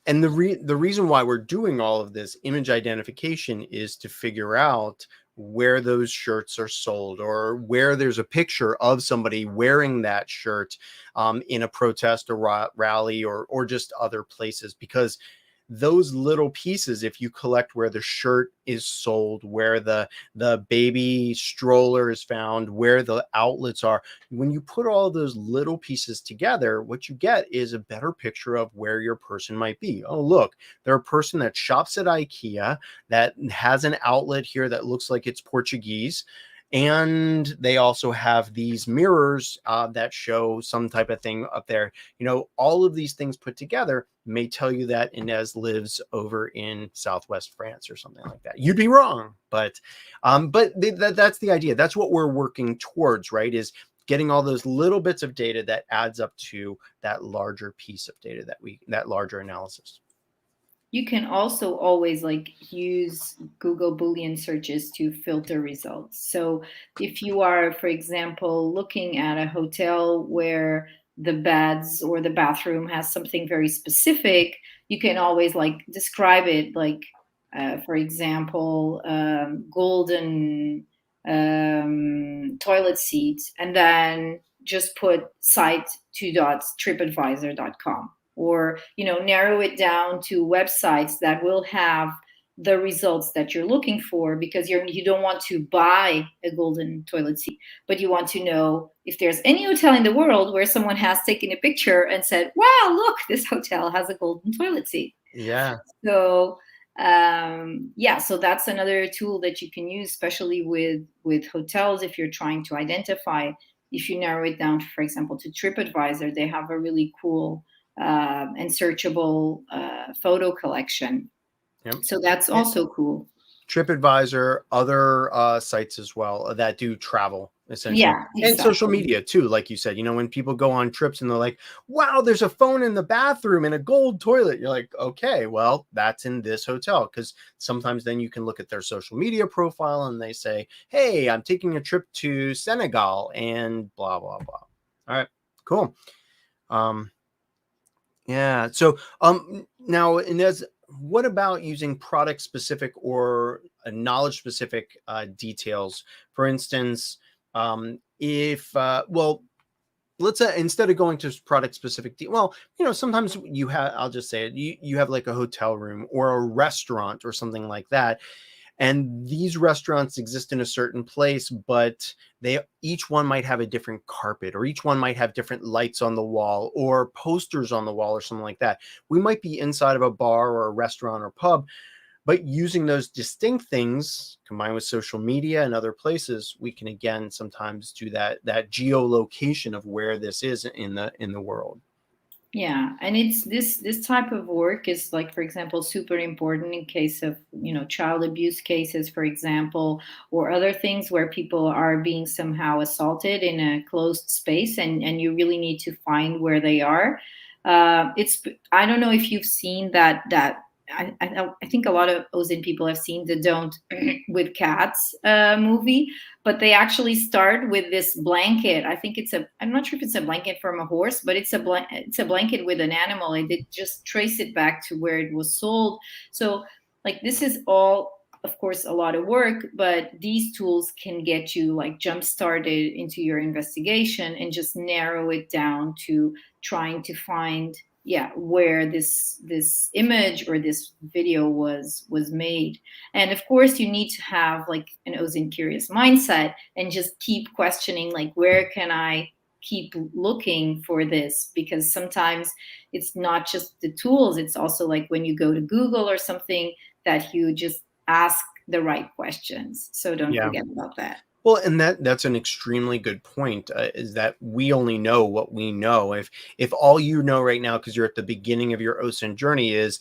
and the reason why we're doing all of this image identification is to figure out where those shirts are sold, or where there's a picture of somebody wearing that shirt in a protest or rally, or just other places, because those little pieces, if you collect where the shirt is sold, where the baby stroller is found, where the outlets are, when you put all those little pieces together, what you get is a better picture of where your person might be. Oh, look, they're a person that shops at IKEA, that has an outlet here that looks like it's Portuguese, and they also have these mirrors that show some type of thing up there. You know, all of these things put together may tell you that Ines lives over in Southwest France or something like that. You'd be wrong, but that's the idea. That's what we're working towards, right? Is getting all those little bits of data that adds up to that larger piece of data that larger analysis. You can also always like use Google Boolean searches to filter results. So if you are, for example, looking at a hotel where the beds or the bathroom has something very specific, you can always like describe it like, for example, golden toilet seats, and then just put site two dots tripadvisor.com, or narrow it down to websites that will have the results that you're looking for, because you don't want to buy a golden toilet seat, but you want to know if there's any hotel in the world where someone has taken a picture and said, wow, look, this hotel has a golden toilet seat. Yeah. So so that's another tool that you can use, especially with hotels. If you're trying to identify, if you narrow it down, for example, to TripAdvisor, they have a really cool and searchable photo collection. Yep. So that's also cool. TripAdvisor, other sites as well that do travel, essentially. Yeah, exactly. And social media too, like you said. When people go on trips and they're like, wow, there's a phone in the bathroom and a gold toilet. You're like, okay, well, that's in this hotel. Because sometimes then you can look at their social media profile and they say, hey, I'm taking a trip to Senegal and blah, blah, blah. All right, cool. Yeah. So now, Ines, what about using product specific or knowledge specific details? For instance, if let's say instead of going to product specific, sometimes you have, I'll just say it, you have like a hotel room or a restaurant or something like that. And these restaurants exist in a certain place, but each one might have a different carpet, or each one might have different lights on the wall or posters on the wall or something like that. We might be inside of a bar or a restaurant or pub, but using those distinct things combined with social media and other places, we can again sometimes do that geolocation of where this is in the world. Yeah, and it's this type of work is, like, for example, super important in case of child abuse cases, for example, or other things where people are being somehow assaulted in a closed space, and you really need to find where they are. It's I don't know if you've seen that. I think a lot of OSINT people have seen the Don't with Cats movie, but they actually start with this blanket. I think I'm not sure if it's a blanket from a horse, but it's a blanket with an animal, and they just trace it back to where it was sold. So, like, this is all, of course, a lot of work, but these tools can get you like jump started into your investigation and just narrow it down to trying to find where this image or this video was made. And of course, you need to have like an OSINT curious mindset and just keep questioning, like, where can I keep looking for this? Because sometimes it's not just the tools, it's also like when you go to Google or something, that you just ask the right questions. So don't forget about that. Well, and that's an extremely good point, is that we only know what we know. If all you know right now, because you're at the beginning of your OSINT journey, is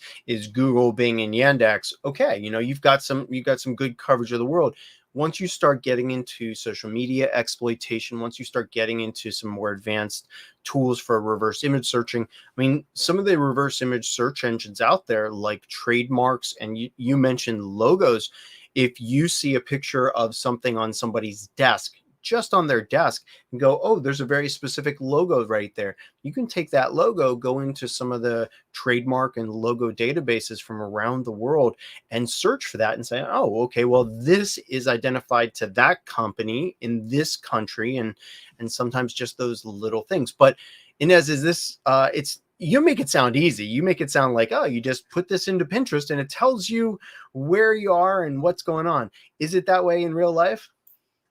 Google, Bing, and Yandex, okay, you've got some good coverage of the world. Once you start getting into social media exploitation, once you start getting into some more advanced tools for reverse image searching, I mean, some of the reverse image search engines out there, like trademarks, and you mentioned logos. If you see a picture of something on somebody's desk, just on their desk, and go, oh, there's a very specific logo right there, you can take that logo, go into some of the trademark and logo databases from around the world and search for that and say, oh, okay, well, this is identified to that company in this country, and sometimes just those little things. But Ines, is this you make it sound easy. You make it sound like, oh, you just put this into Pinterest and it tells you where you are and what's going on. Is it that way in real lilife?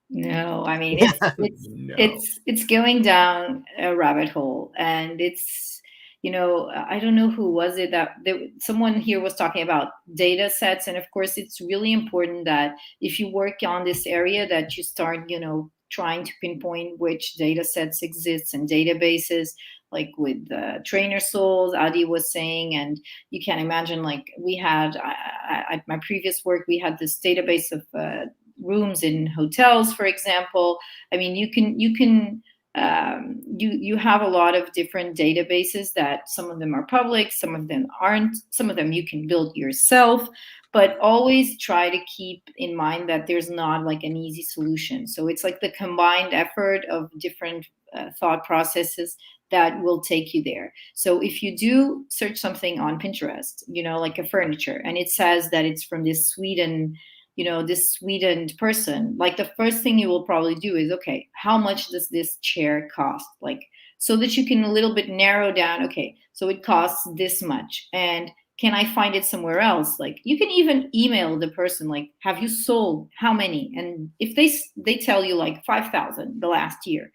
No, I mean, No. it's going down a rabbit hole, and it's I don't know who was it that someone here was talking about data sets, and of course it's really important that if you work on this area, that you start trying to pinpoint which data sets exist and databases, like with trainer souls Adi was saying. And you can imagine, like, we had at my previous work, we had this database of rooms in hotels, for example. I mean, you have a lot of different databases, that some of them are public, some of them aren't, some of them you can build yourself, but always try to keep in mind that there's not like an easy solution. So it's like the combined effort of different thought processes that will take you there. So if you do search something on Pinterest, like a furniture, and it says that it's from this Sweden this Sweden person, like the first thing you will probably do is, okay, how much does this chair cost? Like, so that you can a little bit narrow down, okay, so it costs this much. And can I find it somewhere else? Like, you can even email the person, like, have you sold how many? And if they tell you like 5,000 the last year,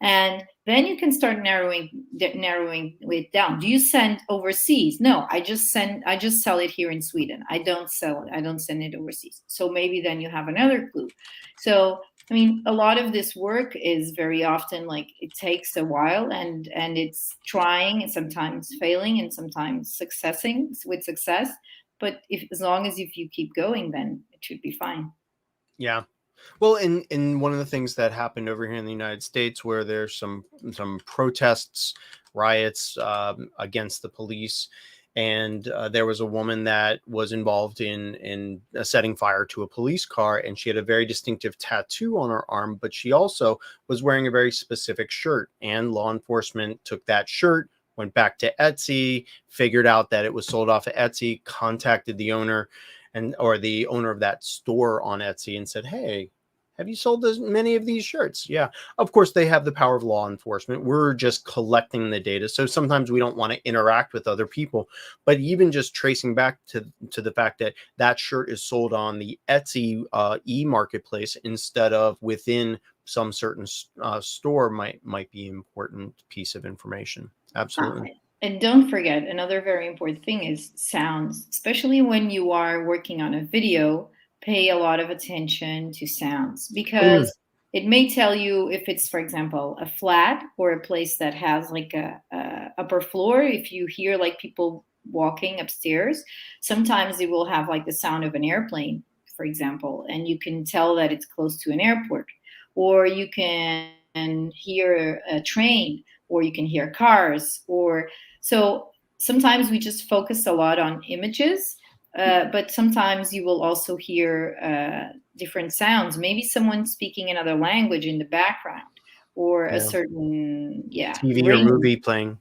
and then you can start narrowing it down. Do you send overseas? No, I just sell it here in Sweden. I don't send it overseas. So maybe then you have another clue. So I mean, a lot of this work is very often like it takes a while, and it's trying and sometimes failing and sometimes successing with success. But as long as if you keep going, then it should be fine. Yeah. Well, in one of the things that happened over here in the United States, where there's some protests, riots against the police, and there was a woman that was involved in setting fire to a police car, and she had a very distinctive tattoo on her arm, but she also was wearing a very specific shirt, and law enforcement took that shirt, went back to Etsy, figured out that it was sold off of Etsy, contacted the owner or the owner of that store on Etsy and said, "Hey, have you sold as many of these shirts?" Yeah, of course they have the power of law enforcement. We're just collecting the data. So sometimes we don't want to interact with other people, but even just tracing back to the fact that that shirt is sold on the Etsy e-marketplace instead of within some certain store might be an important piece of information. Absolutely. And don't forget, another very important thing is sounds, especially when you are working on a video. Pay a lot of attention to sounds, because it may tell you if it's, for example, a flat or a place that has like a upper floor. If you hear like people walking upstairs, sometimes it will have like the sound of an airplane, for example, and you can tell that it's close to an airport. Or you can hear a train, or you can hear cars. Or so sometimes we just focus a lot on images, but sometimes you will also hear different sounds, maybe someone speaking another language in the background, or a certain TV or ring. movie playing.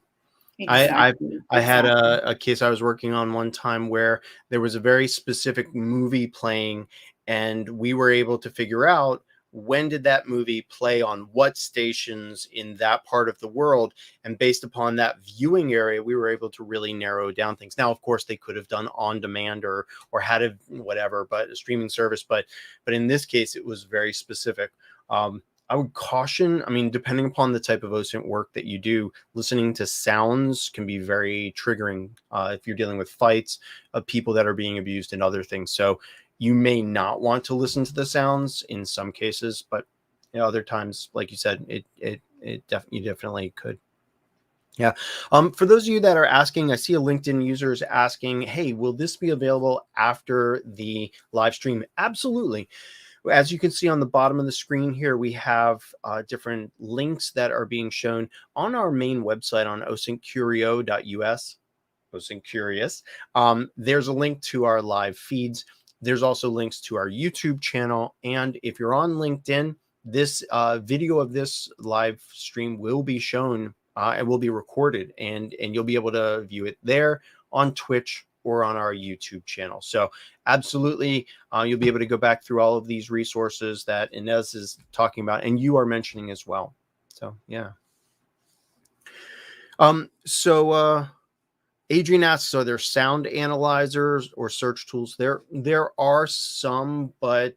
Exactly. I had a case I was working on one time where there was a very specific movie playing, and we were able to figure out when did that movie play on what stations in that part of the world. And based upon that viewing area, we were able to really narrow down things. Now, of course, they could have done on demand or had a whatever, but a streaming service. But in this case, it was very specific. I would caution, I mean, depending upon the type of OSINT work that you do, listening to sounds can be very triggering if you're dealing with fights of people that are being abused and other things. So you may not want to listen to the sounds in some cases, but other times, like you said, you definitely could. Yeah. For those of you that are asking, I see a LinkedIn user is asking, hey, will this be available after the live stream? Absolutely. As you can see on the bottom of the screen here, we have different links that are being shown on our main website on osintcurio.us. OSINT Curious. There's a link to our live feeds. There's also links to our YouTube channel. And if you're on LinkedIn, this video of this live stream will be shown and will be recorded, and you'll be able to view it there on Twitch or on our YouTube channel. So absolutely, you'll be able to go back through all of these resources that Ines is talking about and you are mentioning as well. So yeah. Adrian asks, are there sound analyzers or search tools? There are some, but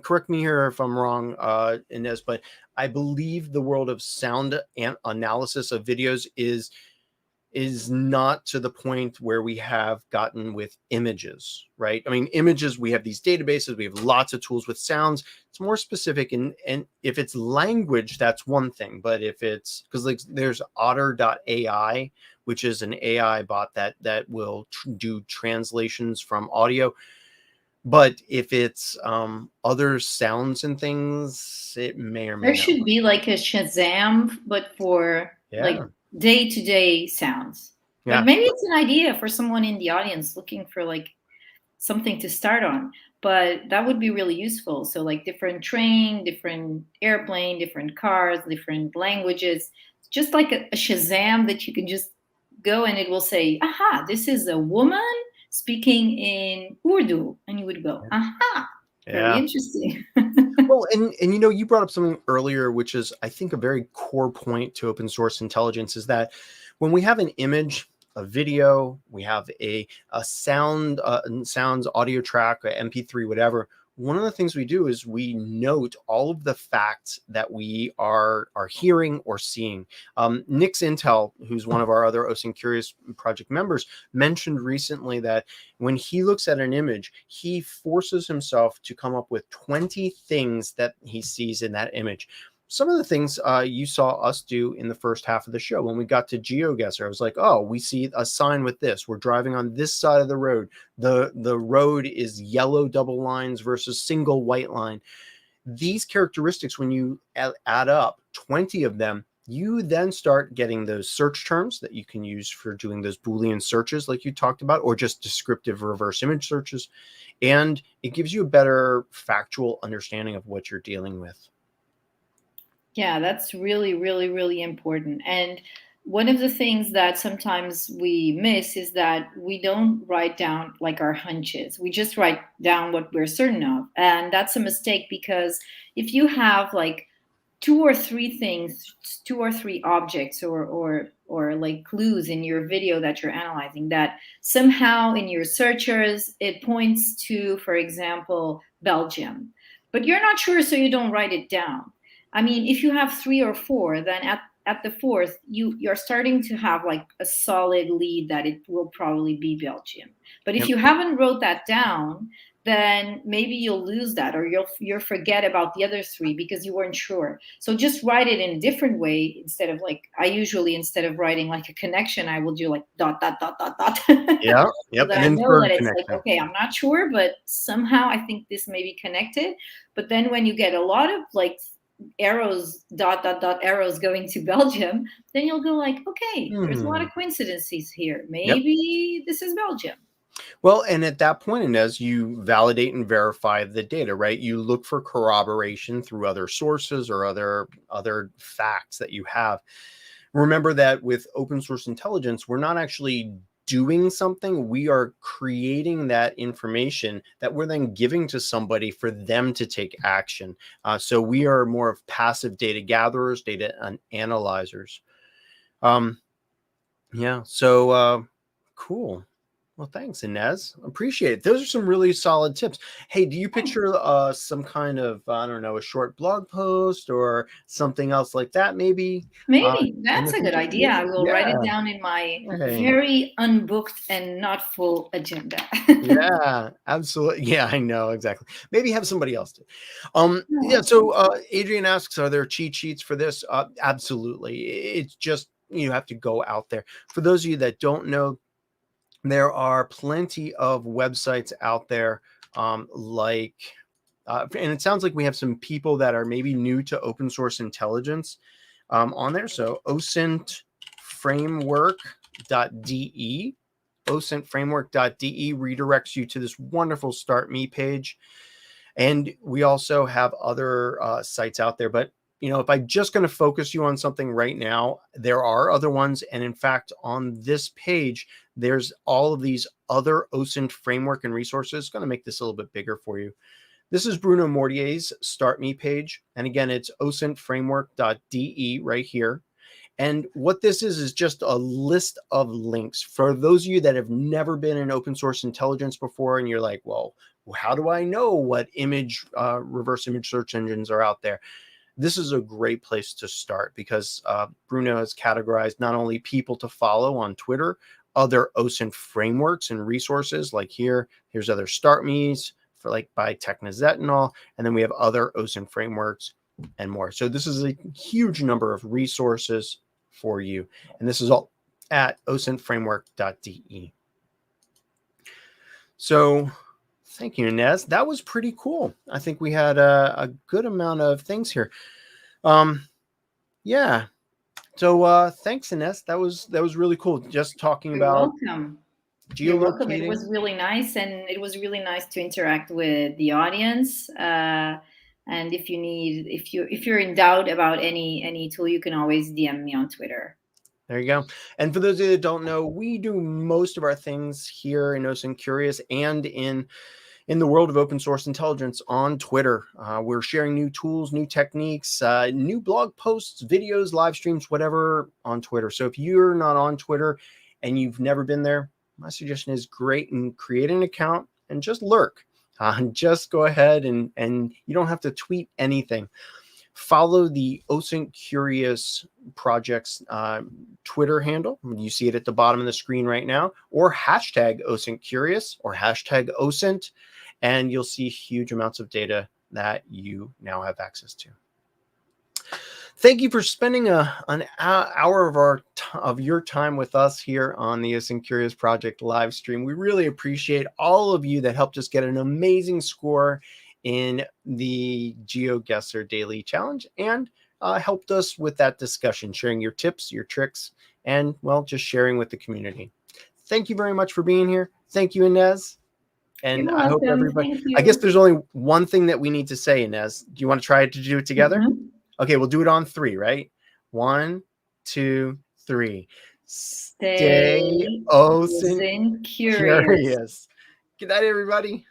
correct me here if I'm wrong, Ines, but I believe the world of sound analysis of videos is not to the point where we have gotten with images, right? I mean, images, we have these databases, we have lots of tools. With sounds, it's more specific. And if it's language, that's one thing. But if it's, because like there's otter.ai, which is an AI bot that will do translations from audio. But if it's other sounds and things, it may or may There not. should be like a Shazam, but for like day-to-day sounds. Like maybe it's an idea for someone in the audience looking for like something to start on, but that would be really useful. So like different train, different airplane, different cars, different languages, just like a Shazam that you can just go and it will say, aha, this is a woman speaking in Urdu, and you would go, aha, very interesting. Well, and you brought up something earlier, which is, I think, a very core point to open source intelligence, is that when we have an image, a video, we have a sound, sounds, audio track, a MP3, whatever. One of the things we do is we note all of the facts that we are hearing or seeing. Nick's Intel, who's one of our other OSINT Curious Project members, mentioned recently that when he looks at an image, he forces himself to come up with 20 things that he sees in that image. Some of the things you saw us do in the first half of the show, when we got to Geoguessr, I was like, oh, we see a sign with this. We're driving on this side of the road. The road is yellow double lines versus single white line. These characteristics, when you add up 20 of them, you then start getting those search terms that you can use for doing those Boolean searches like you talked about, or just descriptive reverse image searches. And it gives you a better factual understanding of what you're dealing with. Yeah, that's really, really, really important. And one of the things that sometimes we miss is that we don't write down like our hunches. We just write down what we're certain of. And that's a mistake, because if you have like two or three things, two or three objects, or like clues in your video that you're analyzing, that somehow in your searchers it points to, for example, Belgium, but you're not sure, so you don't write it down. I mean, if you have three or four, then at the fourth, you're starting to have like a solid lead that it will probably be Belgium. But if you haven't wrote that down, then maybe you'll lose that, or you'll forget about the other three because you weren't sure. So just write it in a different way. Instead of like, I usually, instead of writing like a connection, I will do like dot dot dot dot dot. Yeah, so that I know that it's connection. like, okay, I'm not sure, but somehow I think this may be connected. But then when you get a lot of like arrows, dot dot dot arrows going to Belgium, then you'll go like, okay, there's a lot of coincidences here. Maybe this is Belgium. Well, and at that point, Ines, you validate and verify the data, right? You look for corroboration through other sources or other facts that you have. Remember that with open source intelligence, we're not actually doing something. We are creating that information that we're then giving to somebody for them to take action. So we are more of passive data gatherers, data analyzers. Yeah. So cool. Well, thanks, Ines. Appreciate it. Those are some really solid tips. Hey, do you picture some kind of, I don't know, a short blog post or something else like that, maybe? Maybe that's a good idea. I will write it down in my very unbooked and not full agenda. Yeah, absolutely. Yeah, I know, exactly. Maybe have somebody else do. Yeah, so Adrian asks, are there cheat sheets for this? Absolutely. It's just, you have to go out there. For those of you that don't know, there are plenty of websites out there, and it sounds like we have some people that are maybe new to open source intelligence on there. So osintframework.de, osintframework.de redirects you to this wonderful Start Me page. And we also have other sites out there, but if I'm just going to focus you on something right now, there are other ones. And in fact, on this page, there's all of these other OSINT framework and resources. Going to make this a little bit bigger for you. This is Bruno Mortier's Start Me page. And again, it's osintframework.de right here. And what this is just a list of links for those of you that have never been in open source intelligence before. And you're like, well, how do I know what reverse image search engines are out there? This is a great place to start, because Bruno has categorized not only people to follow on Twitter, other OSINT frameworks and resources, like here's other Start Me's for like by Technizetinol, and then we have other OSINT frameworks and more. So this is a huge number of resources for you, and this is all at osintframework.de. So thank you, Ines. That was pretty cool. I think we had a good amount of things here. Yeah. So thanks, Ines. That was really cool. Just talking about welcome. Geolocating. You're welcome. It was really nice, and it was really nice to interact with the audience. And if you're in doubt about any tool, you can always DM me on Twitter. There you go. And for those of you that don't know, we do most of our things here in OSINT Curious and in the world of open source intelligence on Twitter. We're sharing new tools, new techniques, new blog posts, videos, live streams, whatever on Twitter. So if you're not on Twitter and you've never been there, my suggestion is great and create an account and just lurk. Just go ahead and you don't have to tweet anything. Follow the OSINT Curious Project's Twitter handle. You see it at the bottom of the screen right now, or hashtag OSINT Curious or hashtag OSINT, and you'll see huge amounts of data that you now have access to. Thank you for spending an hour of your time with us here on the OSINT Curious Project live stream. We really appreciate all of you that helped us get an amazing score in the Geoguessr Daily Challenge and helped us with that discussion, sharing your tips, your tricks, and, well, just sharing with the community. Thank you very much for being here. Thank you, Ines. And You're I hope welcome. everybody, Thank you. I guess there's only one thing that we need to say, Ines. Do you want to try to do it together? Mm-hmm. Okay, we'll do it on 3, right? 1, 2, 3. Stay OSINT curious. Good night, everybody.